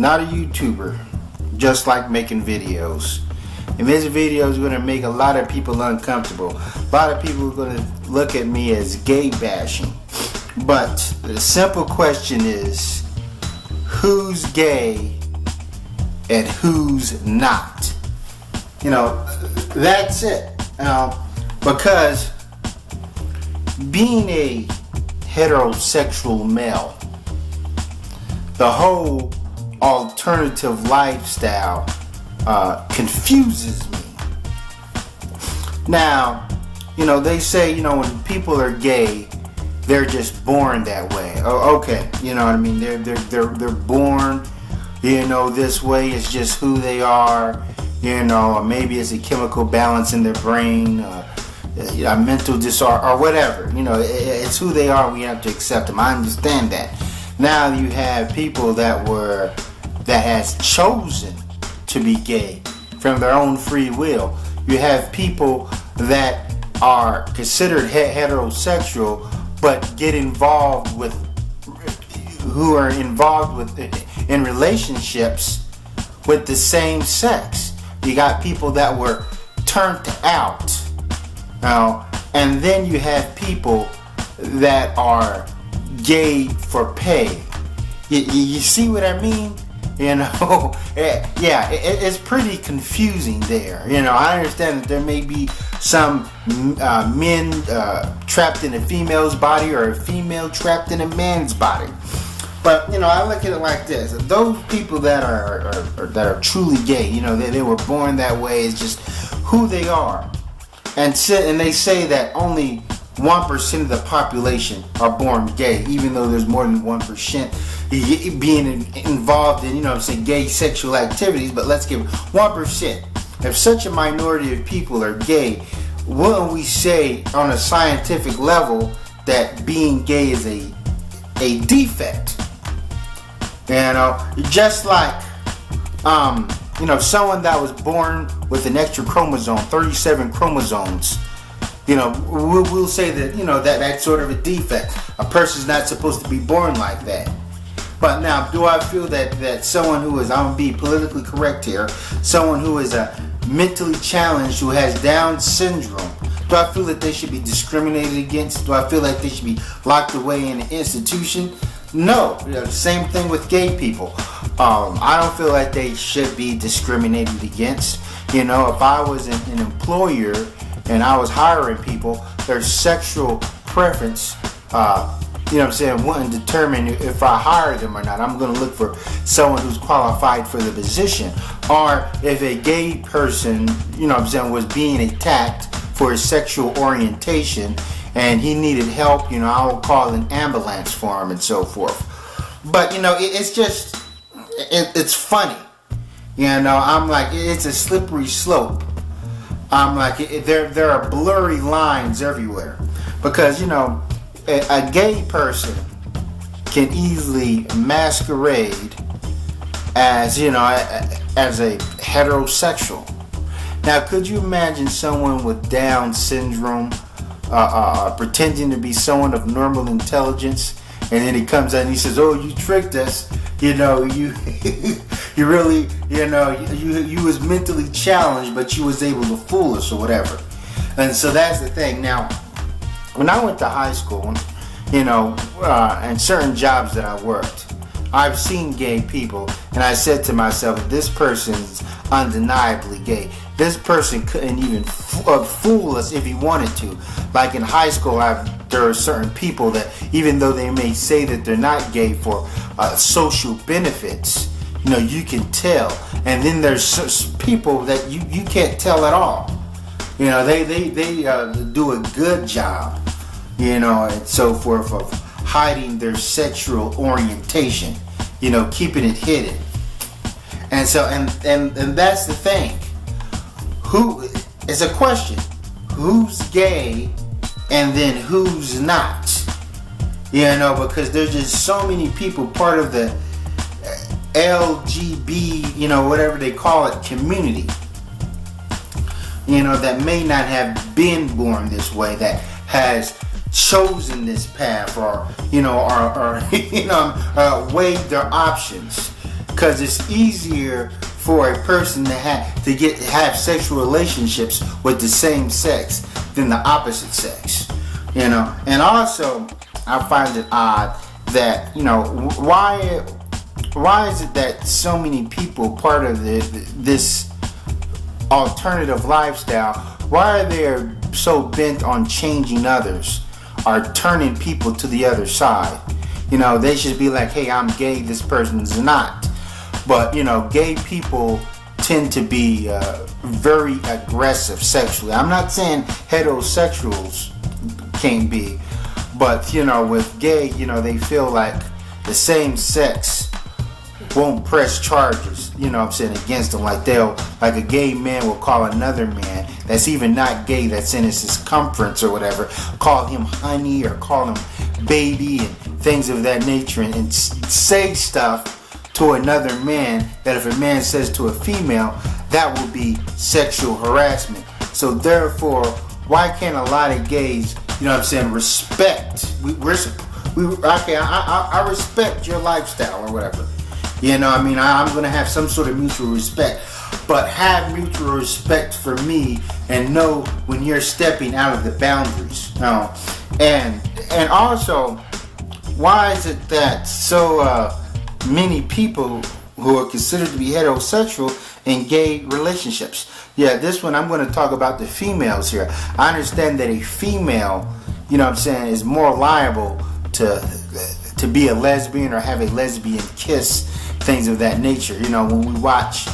not a YouTuber, just like making videos. And this video is going to make a lot of people uncomfortable. A lot of people are going to look at me as gay bashing. But the simple question is, who's gay and who's not? You know, that's it. Because being a heterosexual male, the whole alternative lifestyle confuses me. Now, you know, they say, you know, when people are gay, they're just born that way. Oh, okay, you know what I mean? They're born, you know, this way. It's just who they are. You know, or maybe it's a chemical balance in their brain, a mental disorder, or whatever. You know, it's who they are. We have to accept them. I understand that. Now you have people that has chosen to be gay from their own free will. You have people that are considered heterosexual, but get involved with, who are involved with in relationships with the same sex. You got people that were turned out. Now, and then you have people that are gay for pay. You see what I mean? You know, yeah, it's pretty confusing there. You know, I understand that there may be some men trapped in a female's body, or a female trapped in a man's body. But, you know, I look at it like this: those people that are truly gay, you know, they were born that way. It's just who they are. And they say that only 1% of the population are born gay, even though there's more than 1% being involved in, you know what I'm saying, gay sexual activities. But let's give 1%. If such a minority of people are gay, wouldn't we say on a scientific level that being gay is a defect? You know, just like you know, someone that was born with an extra chromosome, 37 chromosomes, you know, we'll say that, you know, that's sort of a defect. A person's not supposed to be born like that. But now, do I feel that someone who is, I'm going to be politically correct here, someone who is mentally challenged, who has Down syndrome, do I feel that they should be discriminated against? Do I feel like they should be locked away in an institution? No. You know, the same thing with gay people. I don't feel like they should be discriminated against. You know, if I was an employer and I was hiring people, their sexual preference, you know what I'm saying, wouldn't determine if I hire them or not. I'm going to look for someone who's qualified for the position. Or if a gay person, you know what I'm saying, was being attacked for his sexual orientation and he needed help, you know, I will call an ambulance for him and so forth. But, you know, it's just, it's funny. You know, I'm like, it's a slippery slope. I'm like, there are blurry lines everywhere. Because, you know, a gay person can easily masquerade as, you know, as a heterosexual. Now, could you imagine someone with Down syndrome pretending to be someone of normal intelligence, and then he comes out and he says, "Oh, you tricked us. You know, you you really, you know, you was mentally challenged, but you was able to fool us or whatever." And so that's the thing. Now, when I went to high school, you know, and certain jobs that I worked, I've seen gay people, and I said to myself, this person's undeniably gay. This person couldn't even fool us if he wanted to. Like in high school, there are certain people that, even though they may say that they're not gay for social benefits, you know, you can tell. And then there's people that you can't tell at all. You know, they do a good job, you know, and so forth, of hiding their sexual orientation, you know, keeping it hidden. And so, and that's the thing. Who is a question? Who's gay and then who's not? You know, because there's just so many people part of the LGB, you know, whatever they call it, community, you know, that may not have been born this way, that has chosen this path, or you know, or you know, weighed their options. because it's easier for a person to have sexual relationships with the same sex than the opposite sex, you know. And also, I find it odd that, you know, why is it that so many people, part of this alternative lifestyle, why are they so bent on changing others or turning people to the other side? You know, they should be like, hey, I'm gay, this person's not. But, you know, gay people tend to be very aggressive sexually. I'm not saying heterosexuals can't be, but, you know, with gay, you know, they feel like the same sex won't press charges, you know what I'm saying, against them. Like a gay man will call another man that's even not gay, that's in his circumference or whatever, call him honey or call him baby and things of that nature, and say stuff to another man that if a man says to a female, that will be sexual harassment. So therefore, why can't a lot of gays, you know what I'm saying, respect? I respect your lifestyle or whatever. You know, I mean, I'm going to have some sort of mutual respect, but have mutual respect for me and know when you're stepping out of the boundaries. And also, why is it that so many people who are considered to be heterosexual in gay relationships? Yeah, this one I'm going to talk about the females here. I understand that a female, you know what I'm saying, is more liable to be a lesbian or have a lesbian kiss, things of that nature. You know, when we watch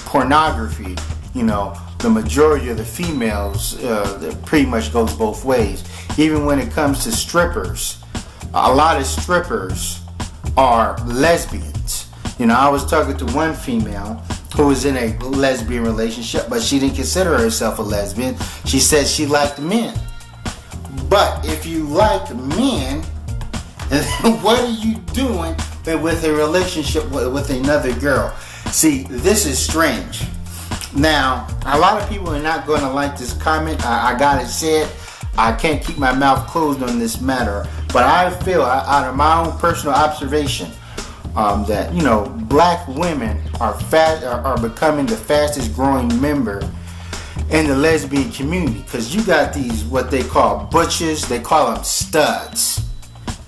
pornography, you know, the majority of the females pretty much goes both ways. Even when it comes to strippers, a lot of strippers are lesbians. You know, I was talking to one female who was in a lesbian relationship, but she didn't consider herself a lesbian. She said she liked men. But if you like men, what are you doing with a relationship with another girl? See, this is strange. Now, a lot of people are not going to like this comment. I gotta say it. I can't keep my mouth closed on this matter. But I feel, out of my own personal observation, that, you know, black women are becoming the fastest growing member in the lesbian community, because you got these what they call butches. They call them studs.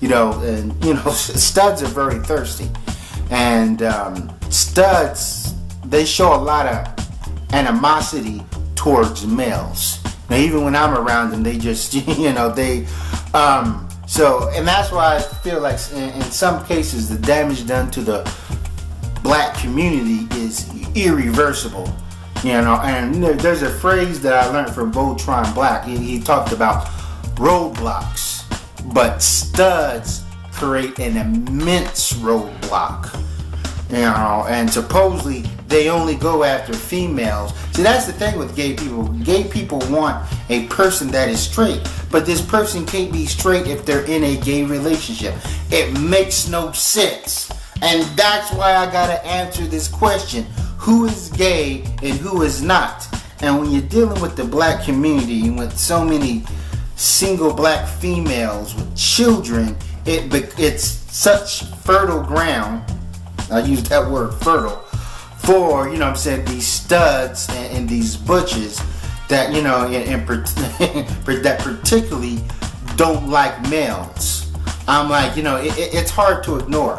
You know, and you know, studs are very thirsty, and studs, they show a lot of animosity towards males. Now, even when I'm around them, they just, you know, they so, and that's why I feel like in some cases the damage done to the black community is irreversible. You know, and there's a phrase that I learned from Voltron Black. He talked about roadblocks, but studs create an immense roadblock. You know, and supposedly they only go after females. See, that's the thing with gay people. Gay people want a person that is straight, but this person can't be straight if they're in a gay relationship. It makes no sense. And that's why I gotta answer this question. Who is gay and who is not? And when you're dealing with the black community and with so many single black females with children, it's such fertile ground. I use that word, fertile, for, you know what I'm saying, these studs and these butches that, you know, that particularly don't like males. I'm like, you know, it's hard to ignore.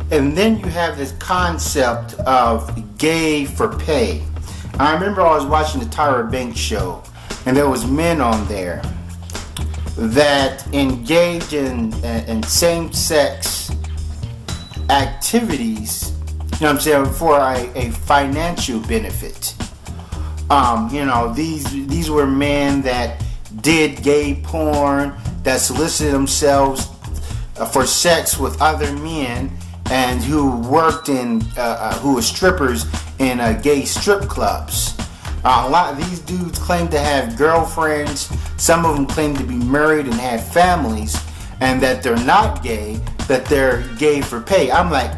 And then you have this concept of gay for pay. I remember I was watching the Tyra Banks show, and there was men on there that engage in same-sex activities, you know what I'm saying, for a financial benefit. You know, these were men that did gay porn, that solicited themselves for sex with other men, and who worked who were strippers in gay strip clubs. A lot of these dudes claim to have girlfriends. Some of them claim to be married and have families, and that they're not gay, that they're gay for pay. I'm like,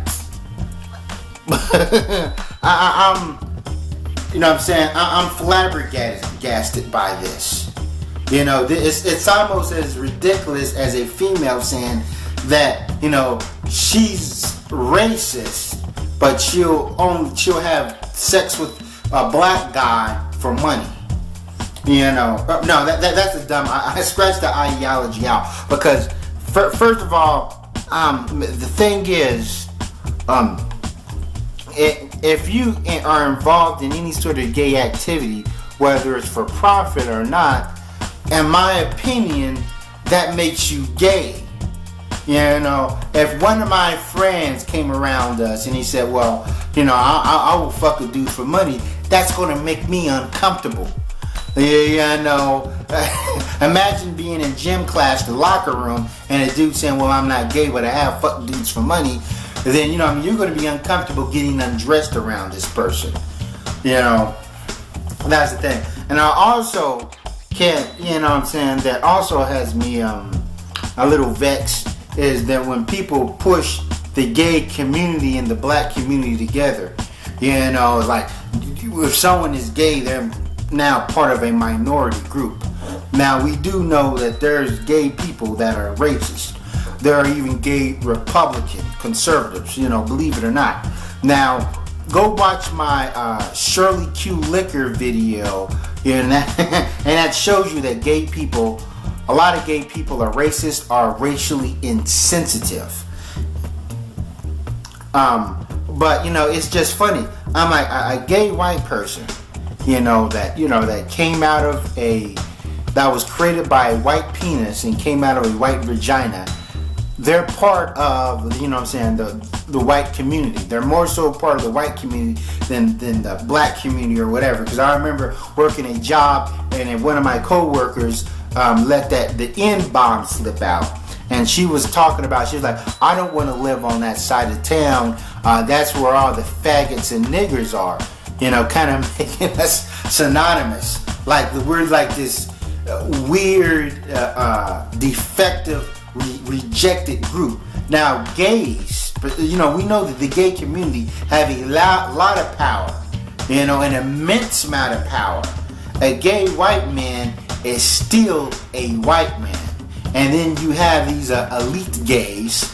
I'm, you know what I'm saying? I'm flabbergasted by this. You know, it's almost as ridiculous as a female saying that, you know, she's racist, but she'll have sex with a black guy for money. You know, no, that's a dumb. I scratched the ideology out because first of all, the thing is, if you are involved in any sort of gay activity, whether it's for profit or not, in my opinion, that makes you gay. You know, if one of my friends came around us and he said, well, you know, I will fuck a dude for money, that's going to make me uncomfortable. Yeah, you know, imagine being in gym class, the locker room, and a dude saying, well, I'm not gay, but I have fuck dudes for money. Then, you know, I mean, you're going to be uncomfortable getting undressed around this person. You know, that's the thing. And I also can't, you know what I'm saying, that also has me a little vexed is that when people push the gay community and the black community together, you know, like if someone is gay, they're now part of a minority group. Now we do know that there's gay people that are racist. There are even gay Republican conservatives, you know, believe it or not. Now go watch my Shirley Q. Liquor video, you know, and that shows you that gay people, a lot of gay people are racist, are racially insensitive. But you know, it's just funny. I'm like a gay white person, that came out of that was created by a white penis and came out of a white vagina. They're part of, you know what I'm saying, the white community. They're more so part of the white community than the black community or whatever. Because I remember working a job and one of my co-workers let the N-bomb slip out. And she was talking about, she was like, I don't want to live on that side of town. That's where all the faggots and niggers are. You know, kind of making us synonymous. Like we're like this weird, defective, rejected group. Now gays, you know, we know that the gay community have a lot of power, you know, an immense amount of power. A gay white man is still a white man. And then you have these elite gays.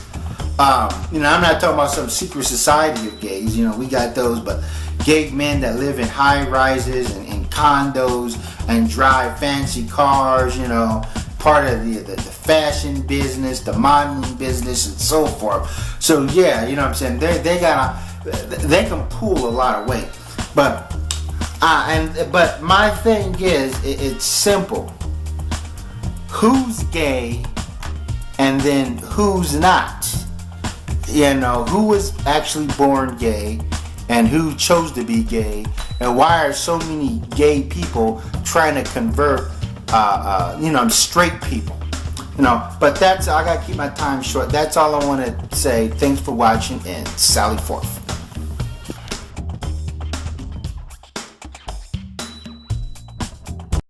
You know, I'm not talking about some secret society of gays, you know, we got those, but gay men that live in high rises and condos and drive fancy cars, you know, part of the fashion business, the modeling business, and so forth. So yeah, you know what I'm saying, they can pull a lot of weight. But my thing is, it's simple. Who's gay and then who's not? You know, who was actually born gay and who chose to be gay, and why are so many gay people trying to convert straight people? You know, but I gotta keep my time short. That's all I want to say. Thanks for watching, and Sally forth.